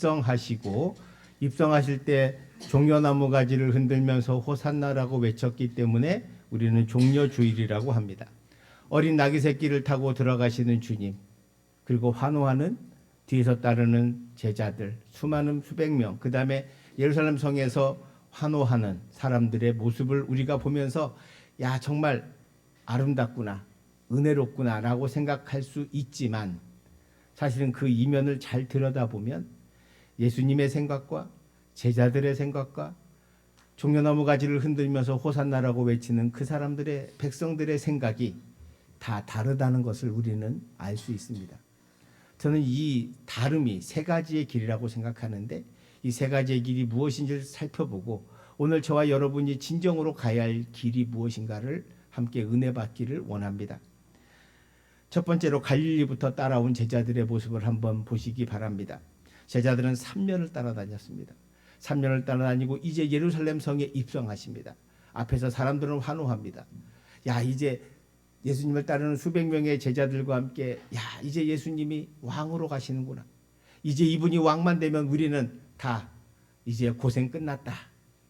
입성하시고 입성하실 때 종려나무 가지를 흔들면서 호산나라고 외쳤기 때문에 우리는 종려주일이라고 합니다. 어린 나귀 새끼를 타고 들어가시는 주님, 그리고 환호하는 뒤에서 따르는 제자들, 수많은 수백 명, 그 다음에 예루살렘 성에서 환호하는 사람들의 모습을 우리가 보면서 야, 정말 아름답구나, 은혜롭구나 라고 생각할 수 있지만 사실은 그 이면을 잘 들여다보면 예수님의 생각과 제자들의 생각과 종려나무 가지를 흔들면서 호산나라고 외치는 그 사람들의, 백성들의 생각이 다 다르다는 것을 우리는 알 수 있습니다. 저는 이 다름이 세 가지의 길이라고 생각하는데 이 세 가지의 길이 무엇인지를 살펴보고 오늘 저와 여러분이 진정으로 가야 할 길이 무엇인가를 함께 은혜 받기를 원합니다. 첫 번째로 갈릴리부터 따라온 제자들의 모습을 한번 보시기 바랍니다. 제자들은 3년을 따라다녔습니다. 3년을 따라다니고 이제 예루살렘 성에 입성하십니다. 앞에서 사람들은 환호합니다. 야, 이제 예수님을 따르는 수백 명의 제자들과 함께 야, 이제 예수님이 왕으로 가시는구나. 이제 이분이 왕만 되면 우리는 다 이제 고생 끝났다.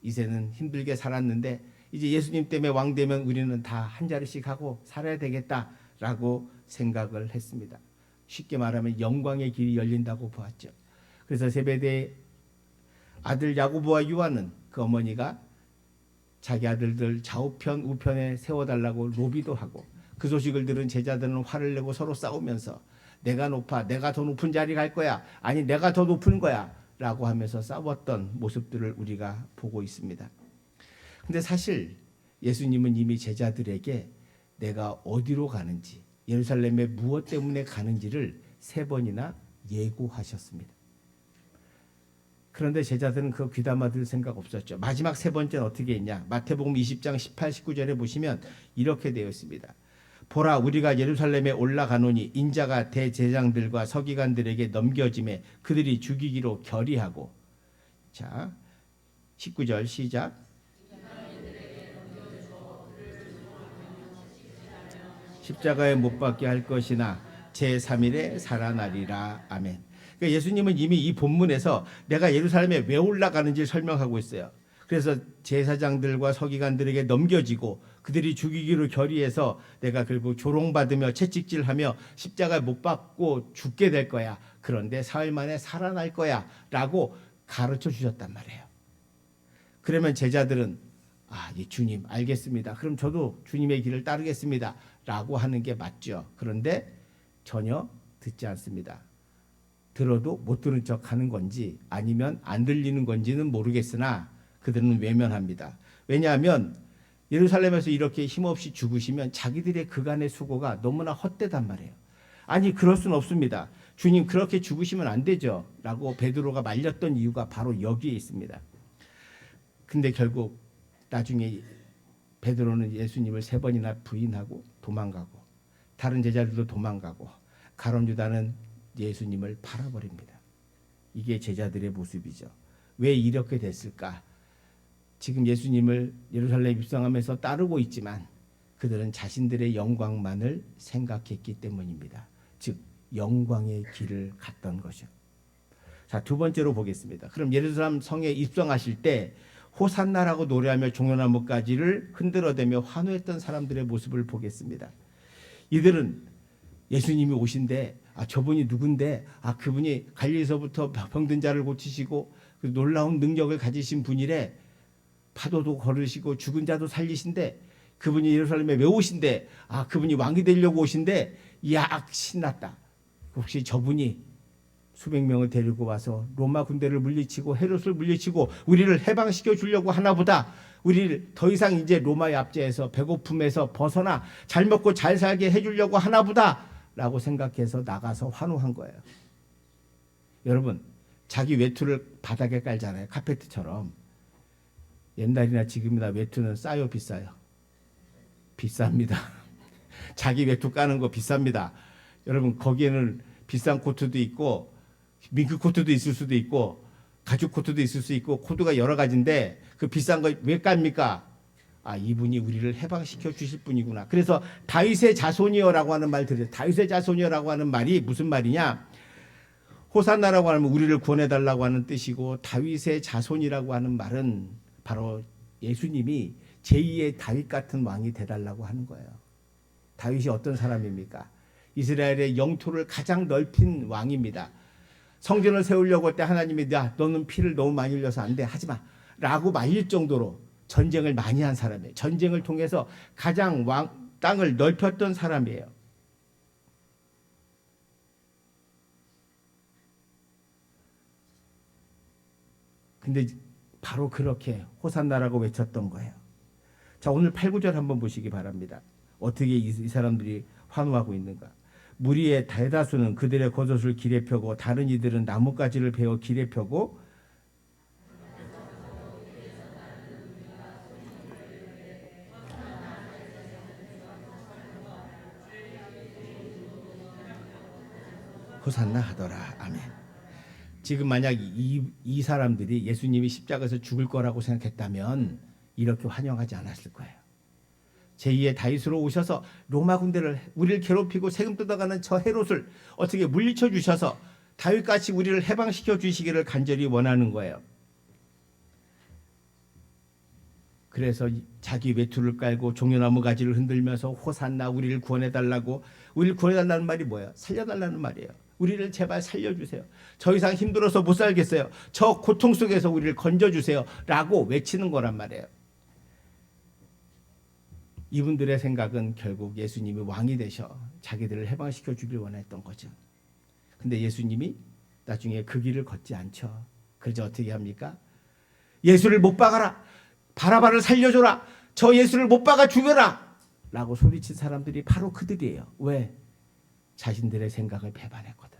이제는 힘들게 살았는데 이제 예수님 때문에 왕 되면 우리는 다 한 자리씩 하고 살아야 되겠다라고 생각을 했습니다. 쉽게 말하면 영광의 길이 열린다고 보았죠. 그래서 세베대의 아들 야고보와 요한은 그 어머니가 자기 아들들 좌우편 우편에 세워달라고 로비도 하고 그 소식을 들은 제자들은 화를 내고 서로 싸우면서 내가 높아, 내가 더 높은 자리 갈 거야, 아니 내가 더 높은 거야 라고 하면서 싸웠던 모습들을 우리가 보고 있습니다. 근데 사실 예수님은 이미 제자들에게 내가 어디로 가는지, 예루살렘에 무엇 때문에 가는지를 3번이나 예고하셨습니다. 그런데 제자들은 그거 귀담아 들 생각 없었죠. 마지막 3번째는 어떻게 했냐? 마태복음 20장 18, 19절에 보시면 이렇게 되어 있습니다. 보라, 우리가 예루살렘에 올라가노니 인자가 대제장들과 서기관들에게 넘겨짐에 그들이 죽이기로 결의하고. 자, 19절 시작. 십자가에 못 박게 할 것이나 제3일에 살아나리라. 아멘. 그러니까 예수님은 이미 이 본문에서 내가 예루살렘에 왜 올라가는지 설명하고 있어요. 그래서 제사장들과 서기관들에게 넘겨지고 그들이 죽이기로 결의해서 내가 결국 조롱받으며 채찍질하며 십자가에 못 박고 죽게 될 거야. 그런데 사흘 만에 살아날 거야 라고 가르쳐 주셨단 말이에요. 그러면 제자들은 예, 주님 알겠습니다. 그럼 저도 주님의 길을 따르겠습니다 라고 하는 게 맞죠. 그런데 전혀 듣지 않습니다. 들어도 못 들은 척 하는 건지 아니면 안 들리는 건지는 모르겠으나 그들은 외면합니다. 왜냐하면 예루살렘에서 이렇게 힘없이 죽으시면 자기들의 그간의 수고가 너무나 헛되단 말이에요. 아니 그럴 수는 없습니다. 주님 그렇게 죽으시면 안 되죠 라고 베드로가 말렸던 이유가 바로 여기에 있습니다. 근데 결국 나중에 베드로는 예수님을 3번이나 부인하고 도망가고 다른 제자들도 도망가고 가룟 유다는 예수님을 팔아버립니다. 이게 제자들의 모습이죠. 왜 이렇게 됐을까? 지금 예수님을 예루살렘 입성하면서 따르고 있지만 그들은 자신들의 영광만을 생각했기 때문입니다. 즉 영광의 길을 갔던 거죠. 자, 두 번째로 보겠습니다. 그럼 예루살렘 성에 입성하실 때 호산나라고 노래하며 종려나무 가지를 흔들어대며 환호했던 사람들의 모습을 보겠습니다. 이들은 예수님이 오신데 저분이 누군데 그분이 갈릴리서부터 병든 자를 고치시고 그 놀라운 능력을 가지신 분이래. 파도도 걸으시고 죽은 자도 살리신데 그분이 예루살렘에 왜 오신데 그분이 왕이 되려고 오신데 이야 신났다. 혹시 저분이 수백 명을 데리고 와서 로마 군대를 물리치고 헤롯을 물리치고 우리를 해방시켜 주려고 하나보다. 우리를 더 이상 이제 로마의 압제에서 배고픔에서 벗어나 잘 먹고 잘 살게 해주려고 하나보다 라고 생각해서 나가서 환호한 거예요. 여러분 자기 외투를 바닥에 깔잖아요. 카페트처럼. 옛날이나 지금이나 외투는 싸요 비싸요? 비쌉니다. 자기 외투 까는 거 비쌉니다. 여러분 거기에는 비싼 코트도 있고 밍크 코트도 있을 수도 있고 가죽 코트도 있을 수 있고 코트가 여러 가지인데 그 비싼 거 왜 깝니까? 이분이 우리를 해방시켜 주실 분이구나. 그래서 다윗의 자손이여라고 하는 말 들으세요. 다윗의 자손이여라고 하는 말이 무슨 말이냐? 호산나라고 하면 우리를 구원해달라고 하는 뜻이고, 다윗의 자손이라고 하는 말은 바로 예수님이 제2의 다윗 같은 왕이 되달라고 하는 거예요. 다윗이 어떤 사람입니까? 이스라엘의 영토를 가장 넓힌 왕입니다. 성전을 세우려고 할 때 하나님이 너는 피를 너무 많이 흘려서 안 돼, 하지마 라고 말릴 정도로 전쟁을 많이 한 사람이에요. 전쟁을 통해서 가장 땅을 넓혔던 사람이에요. 근데 바로 그렇게 호산나라고 외쳤던 거예요. 자, 오늘 8, 9절 한번 보시기 바랍니다. 어떻게 이 사람들이 환호하고 있는가. 무리의 대다수는 그들의 겉옷을 길에 펴고 다른 이들은 나뭇가지를 베어 길에 펴고 호산나 하더라. 아멘. 지금 만약 이 사람들이 예수님이 십자가에서 죽을 거라고 생각했다면 이렇게 환영하지 않았을 거예요. 제2의 다윗으로 오셔서 로마 군대를 우리를 괴롭히고 세금 뜯어가는 저 헤롯을 어떻게 물리쳐 주셔서 다윗같이 우리를 해방시켜 주시기를 간절히 원하는 거예요. 그래서 자기 외투를 깔고 종려나무 가지를 흔들면서 호산나 우리를 구원해달라고. 우리를 구원해달라는 말이 뭐예요? 살려달라는 말이에요. 우리를 제발 살려주세요. 더 이상 힘들어서 못 살겠어요. 저 고통 속에서 우리를 건져주세요 라고 외치는 거란 말이에요. 이분들의 생각은 결국 예수님이 왕이 되셔 자기들을 해방시켜 주길 원했던 거죠. 근데 예수님이 나중에 그 길을 걷지 않죠. 그래서 어떻게 합니까? 예수를 못 박아라. 바라바를 살려줘라. 저 예수를 못 박아 죽여라 라고 소리친 사람들이 바로 그들이에요. 왜? 자신들의 생각을 배반했거든.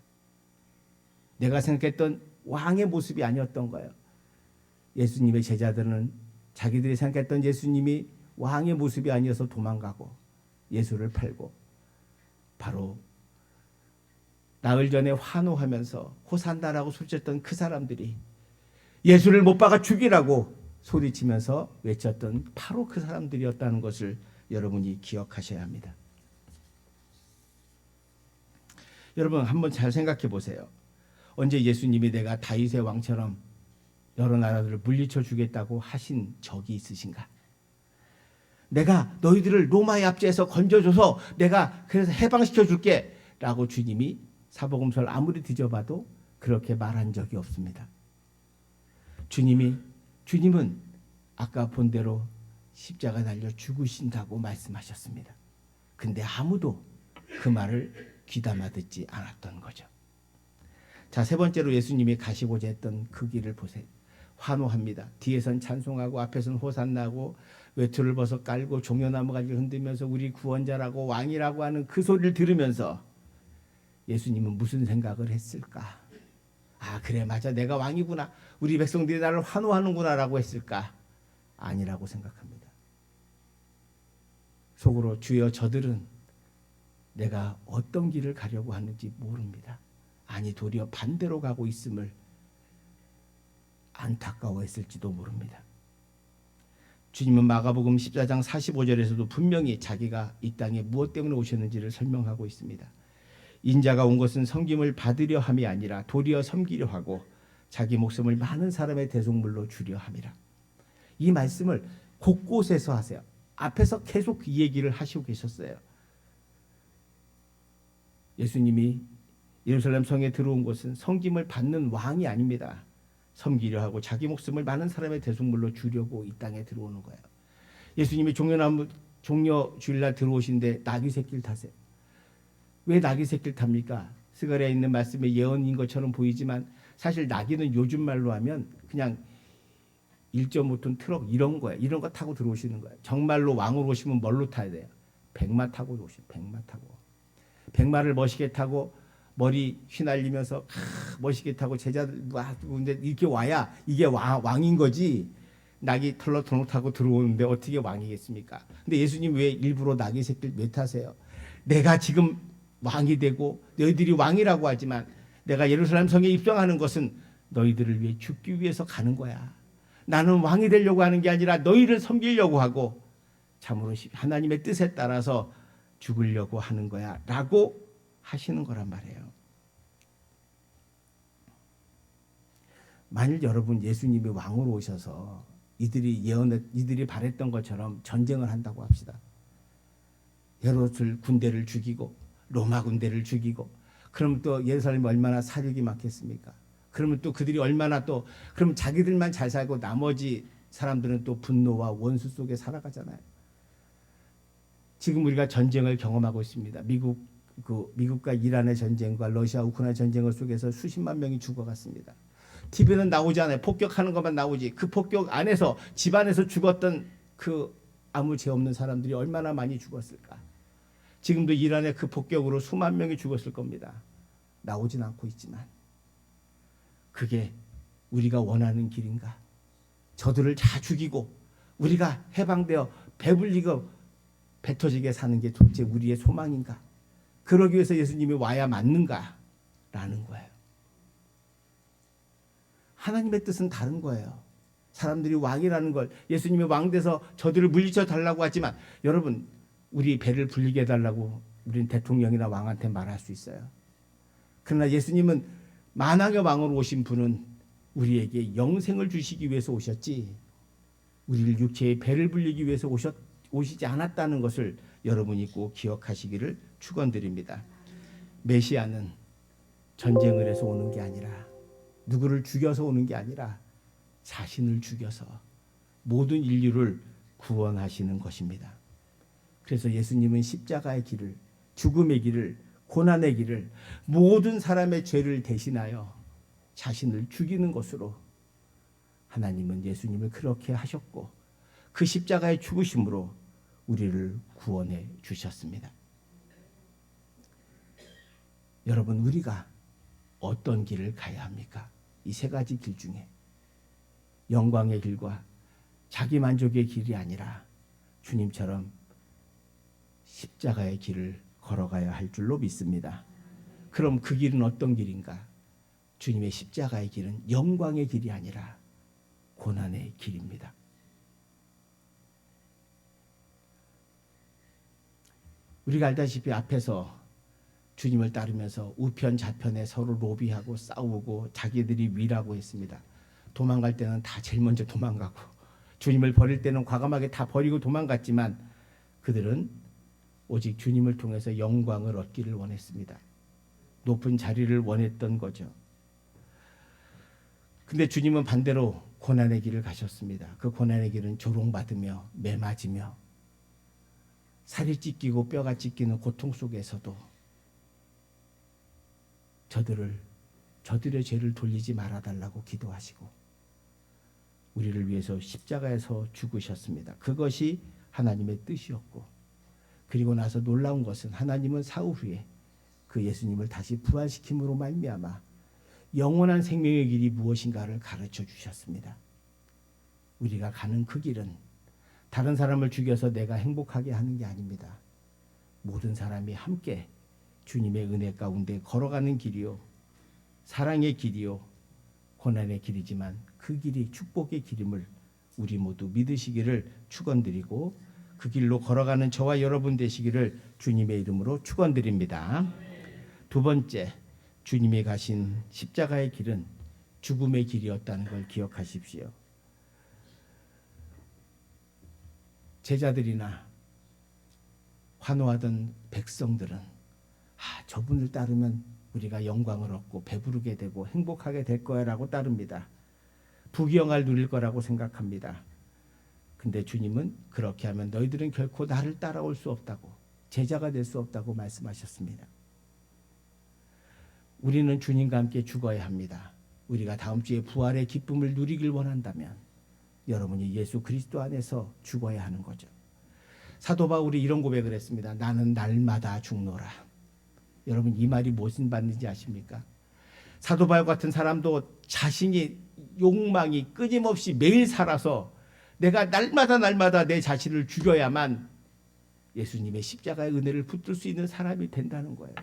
내가 생각했던 왕의 모습이 아니었던 거예요. 예수님의 제자들은 자기들이 생각했던 예수님이 왕의 모습이 아니어서 도망가고 예수를 팔고 바로 나흘 전에 환호하면서 호산나라고 소리쳤던 그 사람들이 예수를 못 박아 죽이라고 소리치면서 외쳤던 바로 그 사람들이었다는 것을 여러분이 기억하셔야 합니다. 여러분 한번 잘 생각해 보세요. 언제 예수님이 내가 다윗의 왕처럼 여러 나라들을 물리쳐 주겠다고 하신 적이 있으신가? 내가 너희들을 로마의 압제에서 건져줘서 내가 그래서 해방시켜 줄게 라고 주님이 사복음서를 아무리 뒤져봐도 그렇게 말한 적이 없습니다. 주님은 아까 본 대로 십자가 달려 죽으신다고 말씀하셨습니다. 근데 아무도 그 말을 귀담아 듣지 않았던 거죠. 자, 세 번째로 예수님이 가시고자 했던 그 길을 보세요. 환호합니다. 뒤에선 찬송하고 앞에선 호산나고 외투를 벗어 깔고 종려나무 가지를 흔들면서 우리 구원자라고 왕이라고 하는 그 소리를 들으면서 예수님은 무슨 생각을 했을까? 아, 그래 맞아 내가 왕이구나. 우리 백성들이 나를 환호하는구나 라고 했을까? 아니라고 생각합니다. 속으로 주여 저들은 내가 어떤 길을 가려고 하는지 모릅니다. 아니 도리어 반대로 가고 있음을 안타까워했을지도 모릅니다. 주님은 마가복음 14장 45절에서도 분명히 자기가 이 땅에 무엇 때문에 오셨는지를 설명하고 있습니다. 인자가 온 것은 섬김을 받으려 함이 아니라 도리어 섬기려 하고 자기 목숨을 많은 사람의 대속물로 주려 함이라. 이 말씀을 곳곳에서 하세요. 앞에서 계속 이 얘기를 하시고 계셨어요. 예수님이 예루살렘 성에 들어온 것은 섬김을 받는 왕이 아닙니다. 섬기려 하고 자기 목숨을 많은 사람의 대속물로 주려고 이 땅에 들어오는 거예요. 예수님이 종려 주일날 들어오신데 나귀 새끼를 타세요. 왜 나귀 새끼를 탑니까? 스가랴에 있는 말씀의 예언인 것처럼 보이지만 사실 나귀는 요즘 말로 하면 그냥 1.5톤 트럭 이런 거예요. 이런 거 타고 들어오시는 거예요. 정말로 왕으로 오시면 뭘로 타야 돼요? 백마 타고 오시면 백마 타고. 백마를 멋있게 타고 머리 휘날리면서 멋있게 타고 제자들 근데 이렇게 와야 이게 왕인 거지. 낙이 털렁털렁 타고 들어오는데 어떻게 왕이겠습니까? 근데 예수님 왜 일부러 낙이 새끼를 왜 타세요? 내가 지금 왕이 되고 너희들이 왕이라고 하지만 내가 예루살렘 성에 입성하는 것은 너희들을 위해 죽기 위해서 가는 거야. 나는 왕이 되려고 하는 게 아니라 너희를 섬기려고 하고 참으로 하나님의 뜻에 따라서 죽으려고 하는 거야 라고 하시는 거란 말이에요. 만일 여러분 예수님이 왕으로 오셔서 이들이 바랬던 것처럼 전쟁을 한다고 합시다. 헤롯을 군대를 죽이고 로마 군대를 죽이고, 그럼 또 예루살렘이 얼마나 사륙이 많겠습니까? 그러면 또 그들이 얼마나 또, 그럼 자기들만 잘 살고 나머지 사람들은 또 분노와 원수 속에 살아가잖아요. 지금 우리가 전쟁을 경험하고 있습니다. 미국과 이란의 전쟁과 러시아 우크라이나 전쟁 속에서 수십만 명이 죽어갔습니다. TV는 나오지 않아요. 폭격하는 것만 나오지. 그 폭격 안에서 집안에서 죽었던 그 아무 죄 없는 사람들이 얼마나 많이 죽었을까. 지금도 이란의 그 폭격으로 수만 명이 죽었을 겁니다. 나오진 않고 있지만 그게 우리가 원하는 길인가? 저들을 다 죽이고 우리가 해방되어 배불리고 배 터지게 사는 게 도대체 우리의 소망인가? 그러기 위해서 예수님이 와야 맞는가라는 거예요. 하나님의 뜻은 다른 거예요. 사람들이 왕이라는 걸, 예수님이 왕 돼서 저들을 물리쳐 달라고 하지만, 여러분 우리 배를 불리게 해달라고 우리는 대통령이나 왕한테 말할 수 있어요. 그러나 예수님은 만왕의 왕으로 오신 분은 우리에게 영생을 주시기 위해서 오셨지, 우리를 육체의 배를 불리기 위해서 오시지 않았다는 것을 여러분이 꼭 기억하시기를 축원드립니다. 메시아는 전쟁을 해서 오는 게 아니라, 누구를 죽여서 오는 게 아니라 자신을 죽여서 모든 인류를 구원하시는 것입니다. 그래서 예수님은 십자가의 길을, 죽음의 길을, 고난의 길을, 모든 사람의 죄를 대신하여 자신을 죽이는 것으로, 하나님은 예수님을 그렇게 하셨고 그 십자가의 죽으심으로 우리를 구원해 주셨습니다. 여러분, 우리가 어떤 길을 가야 합니까? 이 세 가지 길 중에 영광의 길과 자기 만족의 길이 아니라 주님처럼 십자가의 길을 걸어가야 할 줄로 믿습니다. 그럼 그 길은 어떤 길인가? 주님의 십자가의 길은 영광의 길이 아니라 고난의 길입니다. 우리가 알다시피 앞에서 주님을 따르면서 우편 좌편에 서로 로비하고 싸우고 자기들이 위라고 했습니다. 도망갈 때는 다 제일 먼저 도망가고, 주님을 버릴 때는 과감하게 다 버리고 도망갔지만 그들은 오직 주님을 통해서 영광을 얻기를 원했습니다. 높은 자리를 원했던 거죠. 근데 주님은 반대로 고난의 길을 가셨습니다. 그 고난의 길은 조롱받으며 매 맞으며 살이 찢기고 뼈가 찢기는 고통 속에서도 저들의 죄를 돌리지 말아달라고 기도하시고 우리를 위해서 십자가에서 죽으셨습니다. 그것이 하나님의 뜻이었고, 그리고 나서 놀라운 것은 하나님은 사후 후에 그 예수님을 다시 부활시킴으로 말미암아 영원한 생명의 길이 무엇인가를 가르쳐 주셨습니다. 우리가 가는 그 길은 다른 사람을 죽여서 내가 행복하게 하는 게 아닙니다. 모든 사람이 함께 주님의 은혜 가운데 걸어가는 길이요, 사랑의 길이요, 고난의 길이지만 그 길이 축복의 길임을 우리 모두 믿으시기를 축원드리고, 그 길로 걸어가는 저와 여러분 되시기를 주님의 이름으로 축원드립니다. 두 번째, 주님이 가신 십자가의 길은 죽음의 길이었다는 걸 기억하십시오. 제자들이나 환호하던 백성들은 저분을 따르면 우리가 영광을 얻고 배부르게 되고 행복하게 될 거야 라고 따릅니다. 부귀영화를 누릴 거라고 생각합니다. 근데 주님은 그렇게 하면 너희들은 결코 나를 따라올 수 없다고, 제자가 될 수 없다고 말씀하셨습니다. 우리는 주님과 함께 죽어야 합니다. 우리가 다음 주에 부활의 기쁨을 누리길 원한다면 여러분이 예수 그리스도 안에서 죽어야 하는 거죠. 사도 바울이 이런 고백을 했습니다. 나는 날마다 죽노라. 여러분, 이 말이 무슨 말인지 아십니까? 사도 바울 같은 사람도 자신이 욕망이 끊임없이 매일 살아서 내가 날마다 내 자신을 죽여야만 예수님의 십자가의 은혜를 붙들 수 있는 사람이 된다는 거예요.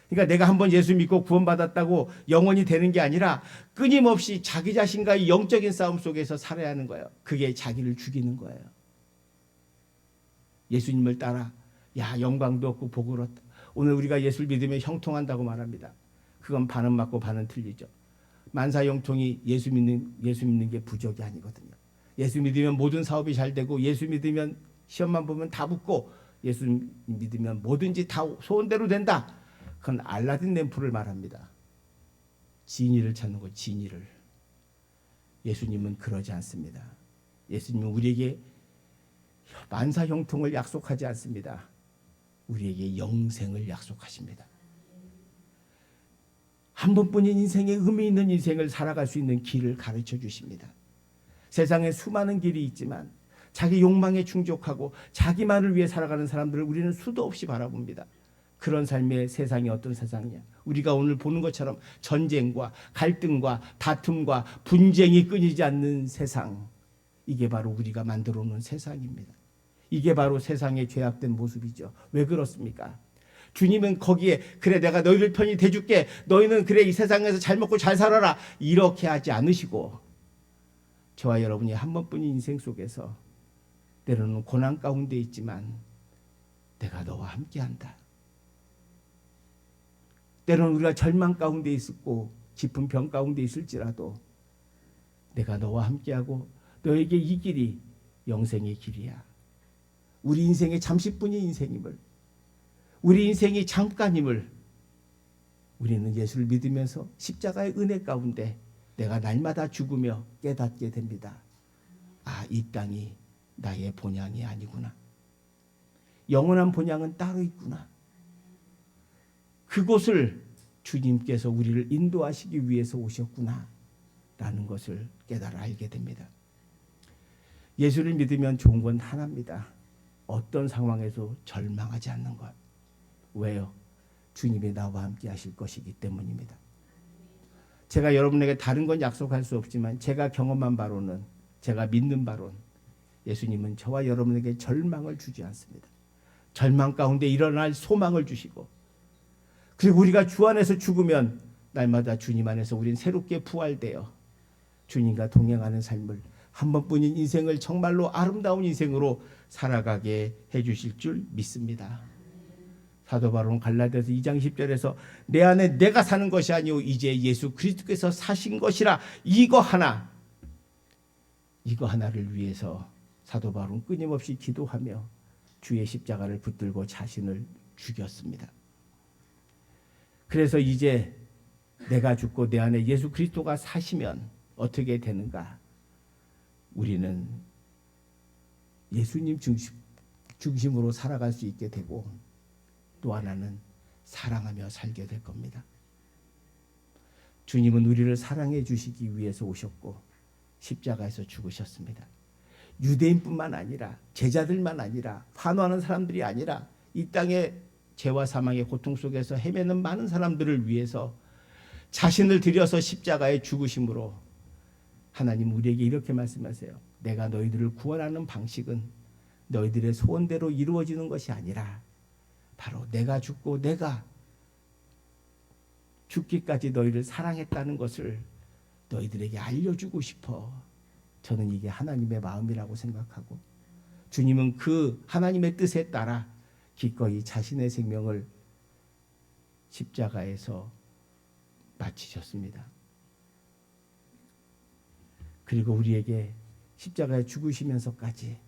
그러니까 내가 한번 예수 믿고 구원받았다고 영원히 되는 게 아니라 끊임없이 자기 자신과의 영적인 싸움 속에서 살아야 하는 거예요. 그게 자기를 죽이는 거예요. 예수님을 따라 영광도 없고 복을 얻다. 오늘 우리가 예수를 믿으며 형통한다고 말합니다. 그건 반은 맞고 반은 틀리죠. 만사형통이 예수 믿는 게 부족이 아니거든요. 예수 믿으면 모든 사업이 잘 되고, 예수 믿으면 시험만 보면 다 붙고, 예수 믿으면 뭐든지 다 소원대로 된다. 그건 알라딘 램프를 말합니다. 진리를 찾는 것, 진리를. 예수님은 그러지 않습니다. 예수님은 우리에게 만사형통을 약속하지 않습니다. 우리에게 영생을 약속하십니다. 한 번뿐인 인생에 의미 있는 인생을 살아갈 수 있는 길을 가르쳐 주십니다. 세상에 수많은 길이 있지만 자기 욕망에 충족하고 자기만을 위해 살아가는 사람들을 우리는 수도 없이 바라봅니다. 그런 삶의 세상이 어떤 세상이냐? 우리가 오늘 보는 것처럼 전쟁과 갈등과 다툼과 분쟁이 끊이지 않는 세상, 이게 바로 우리가 만들어 놓은 세상입니다. 이게 바로 세상의 죄악된 모습이죠. 왜 그렇습니까? 주님은 거기에 그래 내가 너희를 편히 대줄게, 너희는 그래 이 세상에서 잘 먹고 잘 살아라, 이렇게 하지 않으시고, 저와 여러분이 한 번뿐인 인생 속에서 때로는 고난 가운데 있지만 내가 너와 함께한다. 때로는 우리가 절망 가운데 있었고 깊은 병 가운데 있을지라도 내가 너와 함께하고 너에게 이 길이 영생의 길이야. 우리 인생의 잠시뿐인 인생임을, 우리 인생이 잠깐임을 우리는 예수를 믿으면서 십자가의 은혜 가운데 내가 날마다 죽으며 깨닫게 됩니다. 아, 이 땅이 나의 본향이 아니구나. 영원한 본향은 따로 있구나. 그곳을 주님께서 우리를 인도하시기 위해서 오셨구나 라는 것을 깨달아 알게 됩니다. 예수를 믿으면 좋은 건 하나입니다. 어떤 상황에서 절망하지 않는 것. 왜요? 주님이 나와 함께 하실 것이기 때문입니다. 제가 여러분에게 다른 건 약속할 수 없지만 제가 경험한 바로는, 제가 믿는 바로는 예수님은 저와 여러분에게 절망을 주지 않습니다. 절망 가운데 일어날 소망을 주시고, 그리고 우리가 주 안에서 죽으면 날마다 주님 안에서 우린 새롭게 부활되어 주님과 동행하는 삶을, 한 번뿐인 인생을 정말로 아름다운 인생으로 살아가게 해주실 줄 믿습니다. 사도 바울은 갈라디아서 2장 10절에서 내 안에 내가 사는 것이 아니오 이제 예수 그리스도께서 사신 것이라, 이거 하나를 위해서 사도 바울은 끊임없이 기도하며 주의 십자가를 붙들고 자신을 죽였습니다. 그래서 이제 내가 죽고 내 안에 예수 그리스도가 사시면 어떻게 되는가? 우리는 예수님 중심으로 살아갈 수 있게 되고, 또 하나는 사랑하며 살게 될 겁니다. 주님은 우리를 사랑해 주시기 위해서 오셨고 십자가에서 죽으셨습니다. 유대인뿐만 아니라, 제자들만 아니라, 환호하는 사람들이 아니라, 이 땅에 죄와 사망의 고통 속에서 헤매는 많은 사람들을 위해서 자신을 들여서 십자가에 죽으심으로 하나님 우리에게 이렇게 말씀하세요. 내가 너희들을 구원하는 방식은 너희들의 소원대로 이루어지는 것이 아니라 바로 내가 죽고 내가 죽기까지 너희를 사랑했다는 것을 너희들에게 알려주고 싶어. 저는 이게 하나님의 마음이라고 생각하고, 주님은 그 하나님의 뜻에 따라 기꺼이 자신의 생명을 십자가에서 바치셨습니다. 그리고 우리에게 십자가에 죽으시면서까지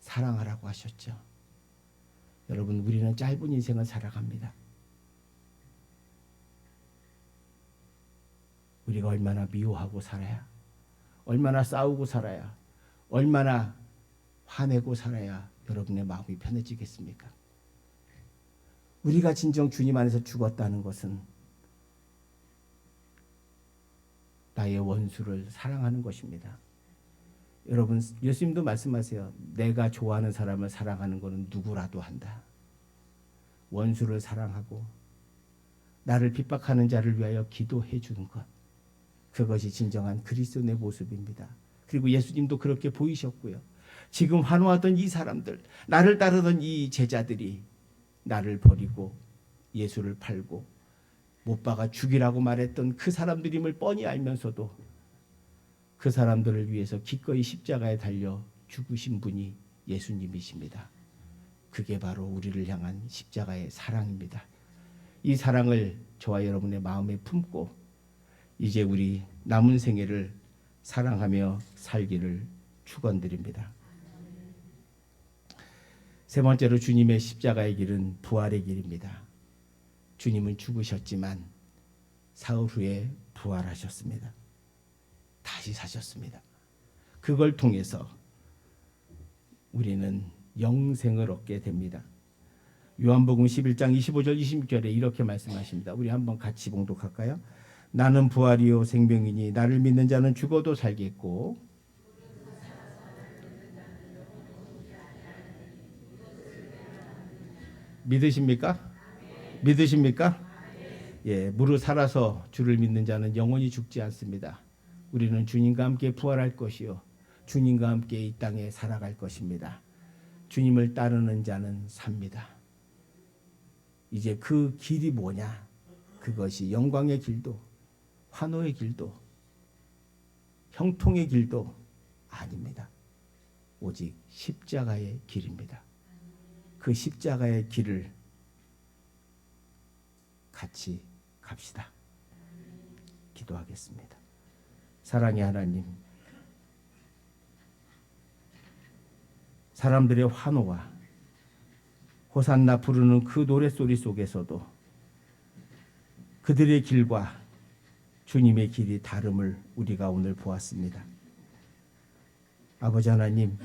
사랑하라고 하셨죠. 여러분, 우리는 짧은 인생을 살아갑니다. 우리가 얼마나 미워하고 살아야, 얼마나 싸우고 살아야, 얼마나 화내고 살아야 여러분의 마음이 편해지겠습니까? 우리가 진정 주님 안에서 죽었다는 것은 나의 원수를 사랑하는 것입니다. 여러분, 예수님도 말씀하세요. 내가 좋아하는 사람을 사랑하는 것은 누구라도 한다. 원수를 사랑하고 나를 핍박하는 자를 위하여 기도해 주는 것, 그것이 진정한 그리스도의 모습입니다. 그리고 예수님도 그렇게 보이셨고요. 지금 환호하던 이 사람들, 나를 따르던 이 제자들이 나를 버리고 예수를 팔고 못 박아 죽이라고 말했던 그 사람들임을 뻔히 알면서도 그 사람들을 위해서 기꺼이 십자가에 달려 죽으신 분이 예수님이십니다. 그게 바로 우리를 향한 십자가의 사랑입니다. 이 사랑을 저와 여러분의 마음에 품고 이제 우리 남은 생애를 사랑하며 살기를 축원드립니다. 세 번째로 주님의 십자가의 길은 부활의 길입니다. 주님은 죽으셨지만 사흘 후에 부활하셨습니다. 다시 사셨습니다. 그걸 통해서 우리는 영생을 얻게 됩니다. 요한복음 11장 25절 26절에 이렇게 말씀하십니다. 우리 한번 같이 봉독할까요? 나는 부활이요 생명이니 나를 믿는 자는 죽어도 살겠고 믿으십니까? 믿으십니까? 예, 무릇 살아서 주를 믿는 자는 영원히 죽지 않습니다. 우리는 주님과 함께 부활할 것이요 주님과 함께 이 땅에 살아갈 것입니다. 주님을 따르는 자는 삽니다. 이제 그 길이 뭐냐? 그것이 영광의 길도 환호의 길도 형통의 길도 아닙니다. 오직 십자가의 길입니다. 그 십자가의 길을 같이 갑시다. 기도하겠습니다. 사랑의 하나님, 사람들의 환호와 호산나 부르는 그 노랫소리 속에서도 그들의 길과 주님의 길이 다름을 우리가 오늘 보았습니다. 아버지 하나님,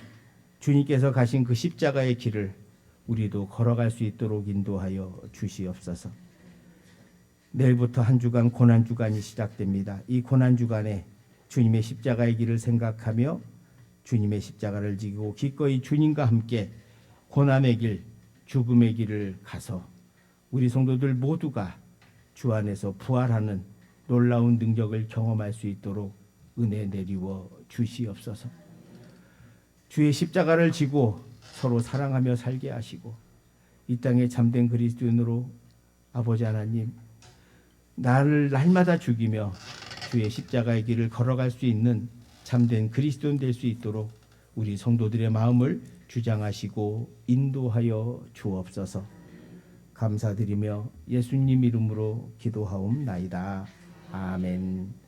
주님께서 가신 그 십자가의 길을 우리도 걸어갈 수 있도록 인도하여 주시옵소서. 내일부터 한 주간 고난주간이 시작됩니다. 이 고난주간에 주님의 십자가의 길을 생각하며 주님의 십자가를 지고 기꺼이 주님과 함께 고난의 길, 죽음의 길을 가서 우리 성도들 모두가 주 안에서 부활하는 놀라운 능력을 경험할 수 있도록 은혜 내리워 주시옵소서. 주의 십자가를 지고 서로 사랑하며 살게 하시고 이 땅에 참된 그리스도인으로 아버지 하나님 나를 날마다 죽이며 주의 십자가의 길을 걸어갈 수 있는 참된 그리스도인 될 수 있도록 우리 성도들의 마음을 주장하시고 인도하여 주옵소서. 감사드리며 예수님 이름으로 기도하옵나이다. 아멘.